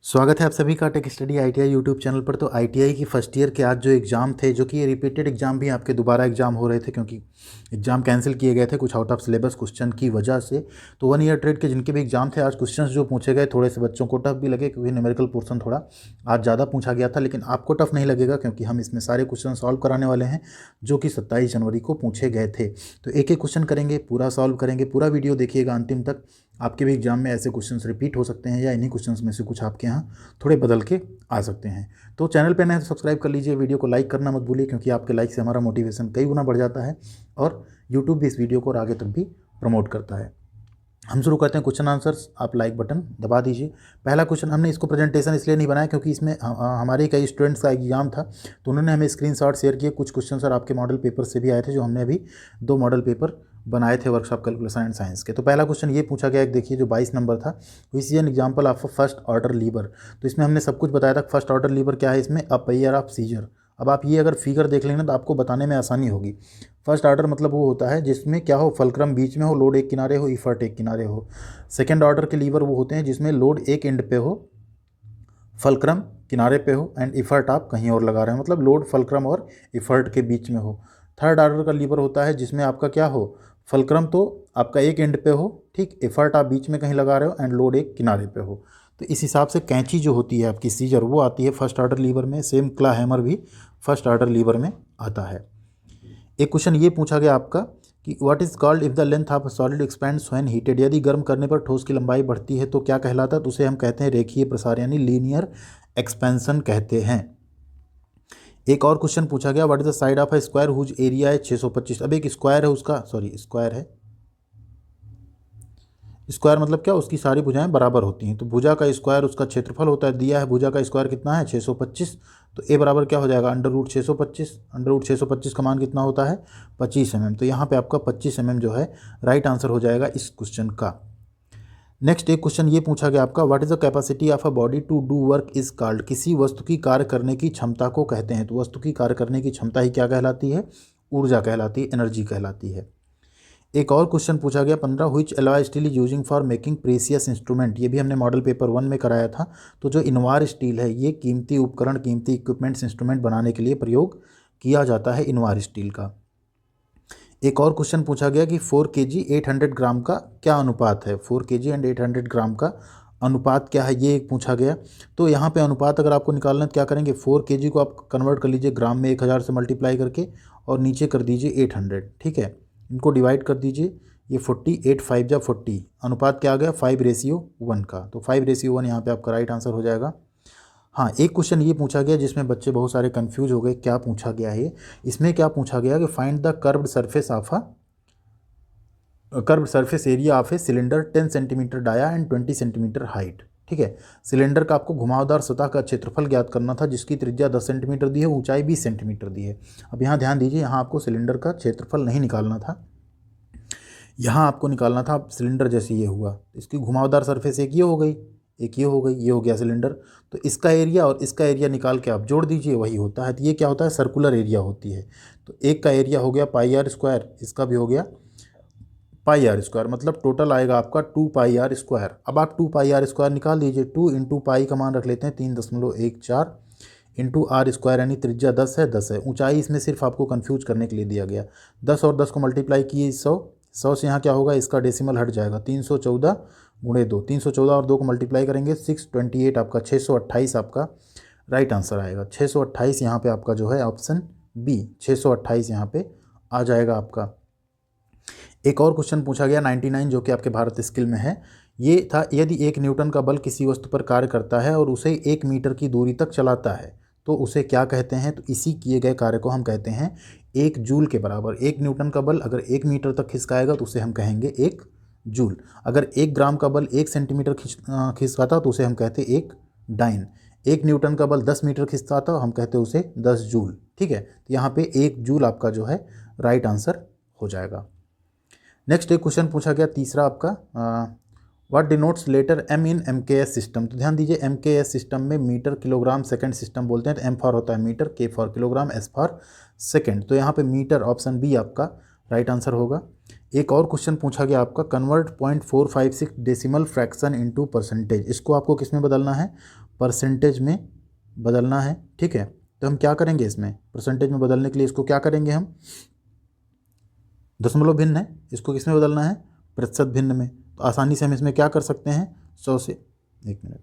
स्वागत है आप सभी का tech study ITI YouTube channel पर। तो आईटीआई की फर्स्ट ईयर के आज जो एग्ज़ाम थे, जो कि ये रिपीटेड एग्ज़ाम भी आपके दोबारा एग्ज़ाम हो रहे थे क्योंकि एग्ज़ाम कैंसिल किए गए थे कुछ आउट ऑफ सिलेबस क्वेश्चन की वजह से। तो 1 ईयर ट्रेड के जिनके भी एग्ज़ाम थे, आज क्वेश्चंस जो पूछे गए थोड़े से बच्चों को टफ भी लगे क्योंकि न्यूमेरिकल पोर्शन थोड़ा आज ज़्यादा पूछा गया था। लेकिन आपको टफ नहीं लगेगा क्योंकि हम इसमें सारे क्वेश्चन सॉल्व कराने वाले हैं जो कि 27 जनवरी को पूछे गए थे। तो एक एक क्वेश्चन करेंगे, पूरा सॉल्व करेंगे, पूरा वीडियो देखिएगा अंतिम तक। आपके भी एग्जाम में ऐसे क्वेश्चंस रिपीट हो सकते हैं या इन्हीं क्वेश्चंस में से कुछ आपके यहाँ थोड़े बदल के आ सकते हैं। तो चैनल पे नए तो सब्सक्राइब कर लीजिए, वीडियो को लाइक करना मत भूलिए क्योंकि आपके लाइक से हमारा मोटिवेशन कई गुना बढ़ जाता है और यूट्यूब भी इस वीडियो को और आगे तक भी प्रमोट करता है। हम शुरू करते हैं क्वेश्चन आंसर्स। आप लाइक बटन दबा दीजिए। पहला क्वेश्चन, हमने इसको प्रेजेंटेशन इसलिए नहीं बनाया क्योंकि इसमें हमारे कई स्टूडेंट्स का एग्जाम था तो उन्होंने हमें स्क्रीनशॉट शेयर किए। कुछ क्वेश्चन सर आपके मॉडल पेपर से भी आए थे, जो हमने अभी 2 मॉडल पेपर बनाए थे वर्कशॉप कैलकुलेशन एंड साइंस के। तो पहला क्वेश्चन ये पूछा गया, एक देखिए जो 22 नंबर था, which is an example of a first order liver. तो इसमें हमने सब कुछ बताया था। फर्स्ट ऑर्डर लीवर क्या है, इसमें अ पेयर ऑफ सीजर। अब आप ये अगर फिगर देख लेंगे तो आपको बताने में आसानी होगी। फर्स्ट ऑर्डर मतलब वो होता है जिसमें क्या हो, फलक्रम बीच में हो, लोड एक किनारे हो, इफर्ट एक किनारे हो। सेकेंड ऑर्डर के लीवर वो होते हैं जिसमें लोड एक एंड पे हो, फलक्रम किनारे पे हो एंड इफर्ट आप कहीं और लगा रहे हो, मतलब लोड फलक्रम और इफर्ट के बीच में हो। थर्ड ऑर्डर का लीवर होता है जिसमें आपका क्या हो, फलक्रम तो आपका एक एंड पे हो, ठीक, इफर्ट आप बीच में कहीं लगा रहे हो एंड लोड एक किनारे पे हो। तो इस हिसाब से कैंची जो होती है आपकी सीजर, वो आती है फर्स्ट ऑर्डर लीवर में। सेम क्ला हैमर भी फर्स्ट ऑर्डर लीवर में आता है। एक क्वेश्चन ये पूछा गया आपका कि what is called if the length of solid expends when heated. यदि गर्म करने पर ठोस की लंबाई बढ़ती है तो क्या कहलाता है, तो उसे हम कहते हैं रेखीय प्रसार यानी लीनियर एक्सपेंशन कहते हैं। एक और क्वेश्चन पूछा गया, what is the side of a square whose area है 625। अब एक स्क्वायर है उसका, सॉरी स्क्वायर है, स्क्वायर मतलब क्या, उसकी सारी भुजाएं बराबर होती हैं। तो भुजा का स्क्वायर उसका क्षेत्रफल होता है, दिया है भुजा का स्क्वायर कितना है 625। तो ए बराबर क्या हो जाएगा, अंडर रूट 625। अंडर रूट 625 का मान कितना होता है 25 mm। तो यहाँ पे आपका 25 mm जो है राइट आंसर हो जाएगा इस क्वेश्चन का। नेक्स्ट एक क्वेश्चन ये पूछा गया आपका, what is the capacity of a body to do work is called. किसी वस्तु की कार्य करने की क्षमता को कहते हैं। तो वस्तु की कार्य करने की क्षमता ही क्या कहलाती है, ऊर्जा कहलाती है, एनर्जी कहलाती है। एक और क्वेश्चन पूछा गया 15, which alloy steel is using for making precious instrument. ये भी हमने मॉडल पेपर 1 में कराया था। तो जो इनवार स्टील है, ये कीमती उपकरण, कीमती इक्विपमेंट्स, इंस्ट्रूमेंट बनाने के लिए प्रयोग किया जाता है इनवार स्टील का। एक और क्वेश्चन पूछा गया कि 4 kg 800 ग्राम का क्या अनुपात है। 4 kg एंड 800 ग्राम का अनुपात क्या है, ये एक पूछा गया। तो यहाँ पे अनुपात अगर आपको निकालना है तो क्या करेंगे, 4 kg को आप कन्वर्ट कर लीजिए ग्राम में 1000 से मल्टीप्लाई करके और नीचे कर दीजिए 800, ठीक है। इनको डिवाइड कर दीजिए, ये 40, 8 5 जा 40, अनुपात क्या आ गया 5:1 का। तो 5:1 यहाँ पे आपका राइट आंसर हो जाएगा। हाँ, एक क्वेश्चन ये पूछा गया जिसमें बच्चे बहुत सारे कंफ्यूज हो गए, क्या पूछा गया है इसमें क्या पूछा गया कि find the curved surface of a curved surface area of a cylinder 10 centimetre dia and 20 centimetre height. ठीक है, सिलेंडर का आपको घुमावदार सतह का क्षेत्रफल ज्ञात करना था जिसकी त्रिज्या 10 सेंटीमीटर दी है, ऊंचाई 20 सेंटीमीटर दी है। अब यहाँ ध्यान दीजिए, यहाँ आपको सिलेंडर का क्षेत्रफल नहीं निकालना था, यहाँ आपको निकालना था सिलेंडर। जैसे ये हुआ, इसकी घुमावदार सरफेस एक ये हो गई, एक ये हो गई, ये हो गया सिलेंडर। तो इसका एरिया और इसका एरिया निकाल के आप जोड़ दीजिए, वही होता है। तो ये क्या होता है, सर्कुलर एरिया होती है। तो एक का एरिया हो गया पाई आर स्क्वायर, इसका भी हो गया पाई आर स्क्वायर, मतलब टोटल आएगा आपका 2 पाई आर स्क्वायर। अब आप 2 पाई आर स्क्वायर निकाल दीजिए। 2 इंटू पाई का मान रख लेते हैं 3.14 इंटू आर स्क्वायर, यानी त्रिज्या 10 है, 10 है। ऊंचाई इसमें सिर्फ आपको कंफ्यूज करने के लिए दिया गया। 10 और 10 को मल्टीप्लाई किए 100 से यहाँ क्या होगा, इसका डेसिमल हट जाएगा, 314 गुणे 2, 314 और 2 को मल्टीप्लाई करेंगे 628, आपका 628 आपका राइट आंसर आएगा। 628 यहाँ पे आपका जो है ऑप्शन बी, 628 यहाँ पे आ जाएगा आपका। एक और क्वेश्चन पूछा गया 99, जो कि आपके भारत स्किल में है। ये था, यदि 1 न्यूटन का बल किसी वस्तु पर कार्य करता है और उसे 1 मीटर की दूरी तक चलाता है तो उसे क्या कहते हैं। तो इसी किए गए कार्य को हम कहते हैं 1 जूल के बराबर। 1 न्यूटन का बल अगर 1 मीटर तक खिसकाएगा तो उसे हम कहेंगे 1 जूल। अगर 1 ग्राम का बल 1 सेंटीमीटर खिसकाता तो उसे हम कहते 1 डाइन। 1 न्यूटन का बल 10 मीटर खिसकाता हम कहते उसे 10 जूल। ठीक है, तो यहाँ पे 1 जूल आपका जो है राइट आंसर हो जाएगा। नेक्स्ट एक क्वेश्चन पूछा गया तीसरा आपका, what denotes letter M in MKS system. तो ध्यान दीजिए, MKS सिस्टम में मीटर किलोग्राम सेकंड सिस्टम बोलते हैं। तो M फॉर होता है metre, K for kilogram, S for second. तो यहाँ पे मीटर ऑप्शन बी आपका राइट आंसर होगा। एक और क्वेश्चन पूछा गया आपका, convert 0.456 decimal fraction into percentage. इसको आपको किस में बदलना है, परसेंटेज में बदलना है, ठीक है। तो हम क्या करेंगे, इसमें परसेंटेज में बदलने के लिए इसको क्या करेंगे हम, दशमलव भिन्न है, इसको किस में बदलना है, प्रतिशत भिन्न में। तो आसानी से हम इसमें क्या कर सकते हैं, 100 से, एक मिनट,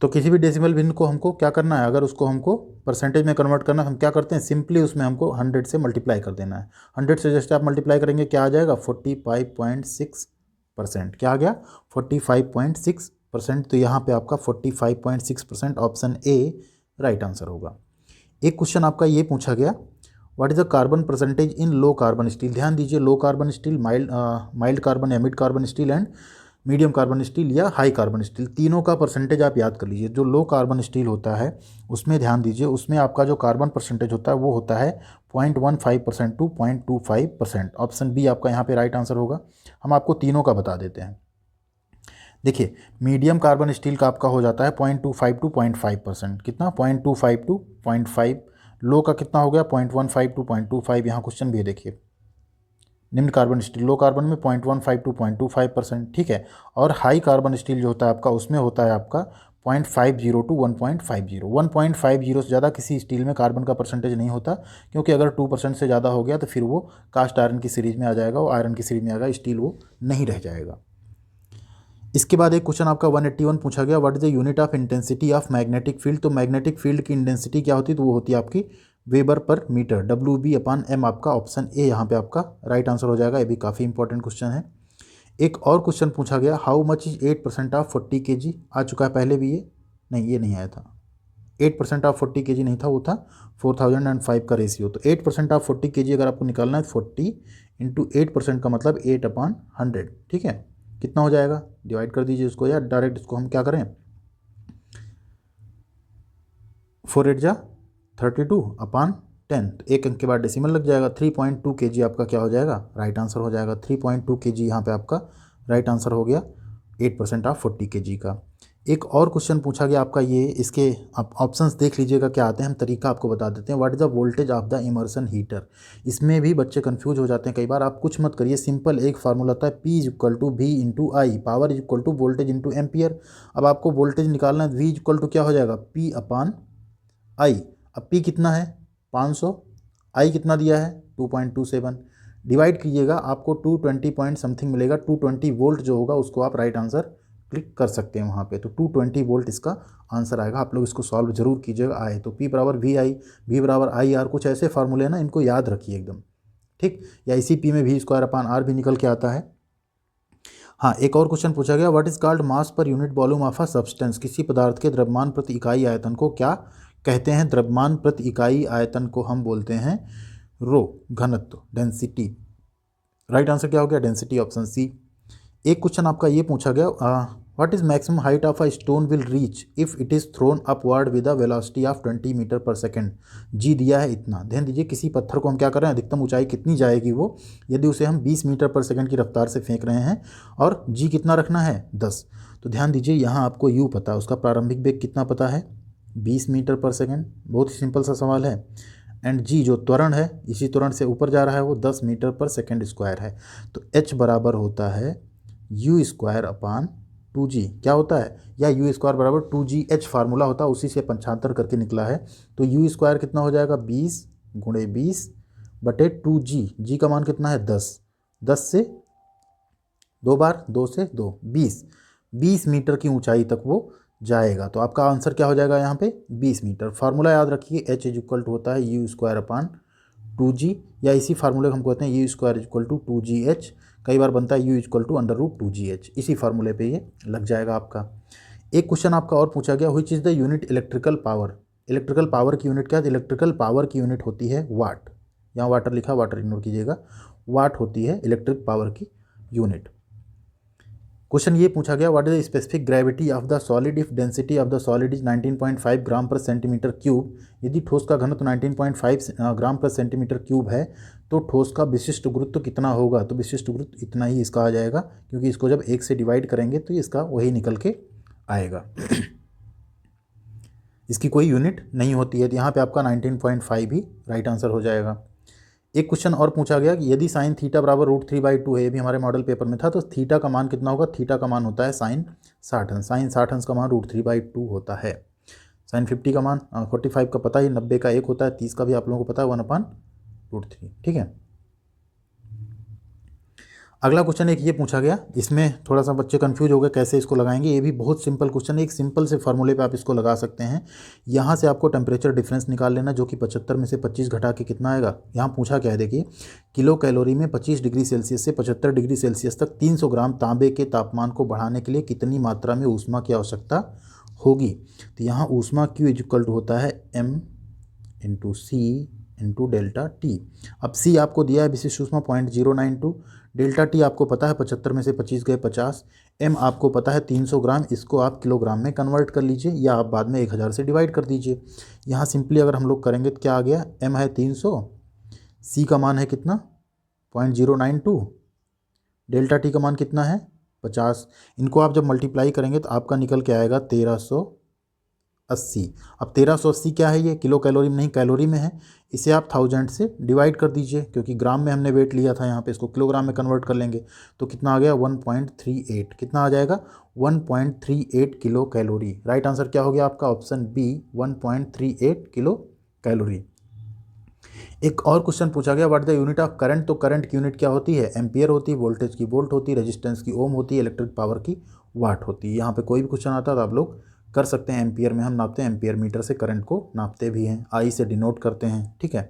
तो किसी भी डेसिमल भिन्न को हमको क्या करना है, अगर उसको हमको परसेंटेज में कन्वर्ट करना है, हम क्या करते हैं, सिंपली उसमें हमको 100 से मल्टीप्लाई कर देना है। 100 से जस्ट आप मल्टीप्लाई करेंगे, क्या आ जाएगा, 45.6%। क्या आ गया, 45.6%। तो यहाँ पे आपका 45.6% ऑप्शन ए राइट आंसर होगा। एक क्वेश्चन आपका ये पूछा गया, what is the carbon percentage in low carbon steel. ध्यान दीजिए, low carbon steel, mild carbon या mid carbon steel and medium carbon steel या हाई कार्बन स्टील, तीनों का परसेंटेज आप याद कर लीजिए। जो लो कार्बन स्टील होता है उसमें ध्यान दीजिए, उसमें आपका जो कार्बन परसेंटेज होता है वो होता है 0.15% टू 0.25%। ऑप्शन बी आपका यहाँ पे राइट आंसर होगा। हम आपको तीनों का बता देते हैं। देखिए, मीडियम कार्बन स्टील का आपका हो जाता है 0.25 टू 0.5%। कितना, 0.25 टू 0.5। लो का कितना हो गया, 0.15 टू 0.25। यहाँ क्वेश्चन भी है, देखिए, निम्न कार्बन स्टील, लो कार्बन में 0.15 टू 0.25%, ठीक है। और हाई कार्बन स्टील जो होता है आपका, उसमें होता है आपका 0.50 टू 1.50। 1.50 से ज़्यादा किसी स्टील में कार्बन का परसेंटेज नहीं होता, क्योंकि अगर 2% से ज़्यादा हो गया तो फिर वो कास्ट आयरन की सीरीज में आ जाएगा, वो आयरन की सीरीज में आएगा, स्टील वो नहीं रह जाएगा। इसके बाद एक क्वेश्चन आपका 181 पूछा गया, what is the unit of intensity of magnetic field. तो मैग्नेटिक फील्ड की इंटेंसिटी क्या होती है, तो वो होती है आपकी वेबर पर मीटर, WB/m। आपका ऑप्शन ए यहाँ पे आपका राइट आंसर हो जाएगा। ये भी काफ़ी इंपॉर्टेंट क्वेश्चन है। एक और क्वेश्चन पूछा गया, how much is 8% of 40 kg। आ चुका है पहले भी, ये नहीं आया था। 8% ऑफ 40 kg नहीं था, वो था 4005 का रेशियो। तो 8% ऑफ 40 kg अगर आपको निकालना है, 40 इंटू 8% का मतलब 8/100, ठीक है। कितना हो जाएगा, डिवाइड कर दीजिए उसको, या डायरेक्ट इसको हम क्या करें, 4×8=32/10। तो एक अंक के बाद डेसिमल लग जाएगा। 3.2 kg आपका क्या हो जाएगा, राइट आंसर हो जाएगा। 3.2 kg यहाँ पे आपका राइट आंसर हो गया 8% ऑफ 40 kg का। एक और क्वेश्चन पूछा गया आपका ये, इसके आप ऑप्शंस देख लीजिएगा क्या आते हैं, हम तरीका आपको बता देते हैं। What is the voltage of the immersion heater. इसमें भी बच्चे कंफ्यूज हो जाते हैं कई बार। आप कुछ मत करिए, सिंपल एक फार्मूला होता है, P=V/I, power equal to voltage into ampere. अब आपको वोल्टेज निकालना है, V क्या हो जाएगा, P/I। अब P कितना है, 500, I कितना दिया है, 2.27। डिवाइड कीजिएगा, आपको 220 पॉइंट समथिंग मिलेगा। 220 वोल्ट जो होगा उसको आप राइट आंसर क्लिक कर सकते हैं वहाँ पे। तो 220 वोल्ट इसका आंसर आएगा। आप लोग इसको सॉल्व जरूर कीजिएगा। आए तो P=VI, V=IR, कुछ ऐसे फार्मूले हैं ना, इनको याद रखिए एकदम, ठीक। या इसी P में V²/R भी निकल के आता है। हाँ, एक और क्वेश्चन पूछा गया, what is called mass per unit volume of a substance. किसी पदार्थ के द्रव्यमान प्रति इकाई आयतन को क्या कहते हैं। द्रव्यमान प्रति इकाई आयतन को हम बोलते हैं रो, घनत्व, डेंसिटी। राइट आंसर क्या हो गया, डेंसिटी, ऑप्शन सी। एक क्वेश्चन आपका ये पूछा गया, what is maximum height of a stone will reach if it is thrown upward with a velocity of 20 metre per second. G दिया है इतना। ध्यान दीजिए, किसी पत्थर को हम क्या कर रहे हैं, अधिकतम ऊंचाई कितनी जाएगी वो, यदि उसे हम 20 मीटर पर सेकेंड की रफ्तार से फेंक रहे हैं, और जी कितना रखना है, 10। तो ध्यान दीजिए, यहाँ आपको यू पता है, उसका प्रारंभिक वेग कितना पता है, 20 मीटर पर सेकेंड। बहुत ही सिंपल सा सवाल है। एंड जी जो त्वरण है, इसी त्वरण से ऊपर जा रहा है, वो 10 मीटर पर सेकेंड स्क्वायर है। तो एच बराबर होता है U²/2G। क्या होता है, या U² = 2GH फार्मूला होता है, उसी से पंचांतर करके निकला है। तो U² कितना हो जाएगा, 20 × 20/2G। जी का मान कितना है, 10। 10 से 2 बार, 2 से 2, 20 मीटर की ऊंचाई तक वो जाएगा। तो आपका आंसर क्या हो जाएगा यहाँ पे, 20 मीटर। फार्मूला याद रखिए, H होता है U²/2G, या इसी फार्मूले को हम कहते हैं U² = 2GH। कई बार बनता है U √2GH। इसी फार्मूले पे ये लग जाएगा आपका। एक क्वेश्चन आपका और पूछा गया, which is the unit electrical power. Electrical power की यूनिट क्या है, इलेक्ट्रिकल पावर की यूनिट होती है वाट। यहाँ वाटर लिखा, वाटर इग्नोर कीजिएगा, वाट होती है इलेक्ट्रिक पावर की यूनिट। क्वेश्चन ये पूछा गया, what is the specific gravity of the solid if density of the solid is 19.5 ग्राम पर सेंटीमीटर क्यूब। यदि ठोस का घनत्व 19.5 ग्राम पर सेंटीमीटर क्यूब है, तो ठोस का विशिष्ट गुरुत्व कितना होगा। तो विशिष्ट गुरुत्व इतना ही इसका आ जाएगा, क्योंकि इसको जब 1 से डिवाइड करेंगे तो इसका वही निकल के आएगा। इसकी कोई यूनिट नहीं होती है। तो यहाँ पे आपका 19.5 ही राइट आंसर हो जाएगा। एक क्वेश्चन और पूछा गया कि यदि साइन थीटा बराबर √3/2 है, ये भी हमारे मॉडल पेपर में था, तो थीटा का मान कितना होगा? थीटा का मान होता है साइन 60 अंश। साइन 60 अंश का मान √3/2 होता है। साइन 50 का मान 45 का पता है, 90 का 1 होता है, 30 का भी आप लोगों को पता है 1/√3। ठीक है। अगला क्वेश्चन एक ये पूछा गया, इसमें थोड़ा सा बच्चे कंफ्यूज हो गए कैसे इसको लगाएंगे। ये भी बहुत सिंपल क्वेश्चन है, एक सिंपल से फार्मूले पे आप इसको लगा सकते हैं। यहाँ से आपको टेम्परेचर डिफरेंस निकाल लेना, जो कि 75 में से 25 घटा के कितना आएगा। यहाँ पूछा क्या है, देखिए, किलो कैलोरी में 25 डिग्री सेल्सियस से 75 डिग्री सेल्सियस तक 300 ग्राम तांबे के तापमान को बढ़ाने के लिए कितनी मात्रा में ऊष्मा की आवश्यकता होगी। तो यहाँ ऊष्मा Q इक्वल टू होता है M into C into delta T. अब C आपको दिया है विशिष्ट ऊष्मा 0.092, डेल्टा टी आपको पता है 75 में से 25 गए 50, M आपको पता है 300 ग्राम, इसको आप किलोग्राम में कन्वर्ट कर लीजिए या आप बाद में 1000 से डिवाइड कर दीजिए। यहाँ सिंपली अगर हम लोग करेंगे तो क्या आ गया, M है 300, C का मान है कितना 0.092, डेल्टा टी का मान कितना है 50। इनको आप जब मल्टीप्लाई करेंगे तो आपका निकल के आएगा 1380। अब 1380 क्या है, ये किलो कैलोरी में नहीं कैलोरी में है, इसे आप 1000 से डिवाइड कर दीजिए, क्योंकि ग्राम में हमने वेट लिया था, यहाँ पे इसको किलोग्राम में कन्वर्ट कर लेंगे तो कितना आ गया 1.38। कितना आ जाएगा 1.38 किलो कैलोरी। राइट आंसर क्या हो गया आपका, ऑप्शन बी 1.38 किलो कैलोरी। एक और क्वेश्चन पूछा गया, what the unit of current. तो करंट की यूनिट क्या होती है, एम्पियर होती है, वोल्टेज की वोल्ट होती है, रेजिस्टेंस की ओम होती है, इलेक्ट्रिक पावर की वाट होती है। यहाँ पे कोई भी क्वेश्चन आता है तो आप लोग कर सकते हैं। एम्पियर में हम नापते हैं, एम्पियर मीटर से करंट को नापते भी हैं, आई से डिनोट करते हैं। ठीक है,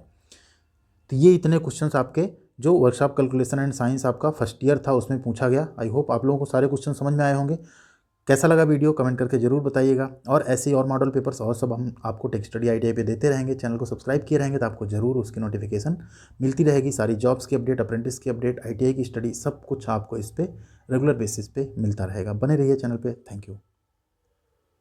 तो ये इतने क्वेश्चंस आपके जो वर्कशॉप कैलकुलेशन एंड साइंस आपका फर्स्ट ईयर था उसमें पूछा गया। आई होप आप लोगों को सारे क्वेश्चन समझ में आए होंगे। कैसा लगा वीडियो कमेंट करके जरूर बताइएगा, और ऐसे ही और मॉडल पेपर्स और सब हम आपको टेक स्टडी ITI पे देते रहेंगे। चैनल को सब्सक्राइब किए रहेंगे तो आपको जरूर उसकी नोटिफिकेशन मिलती रहेगी। सारी जॉब्स की अपडेट, अप्रेंटिस की अपडेट, ITI की स्टडी, सब कुछ आपको इस पर रेगुलर बेसिस पे मिलता रहेगा। बने रहिए चैनल पे। Thank you.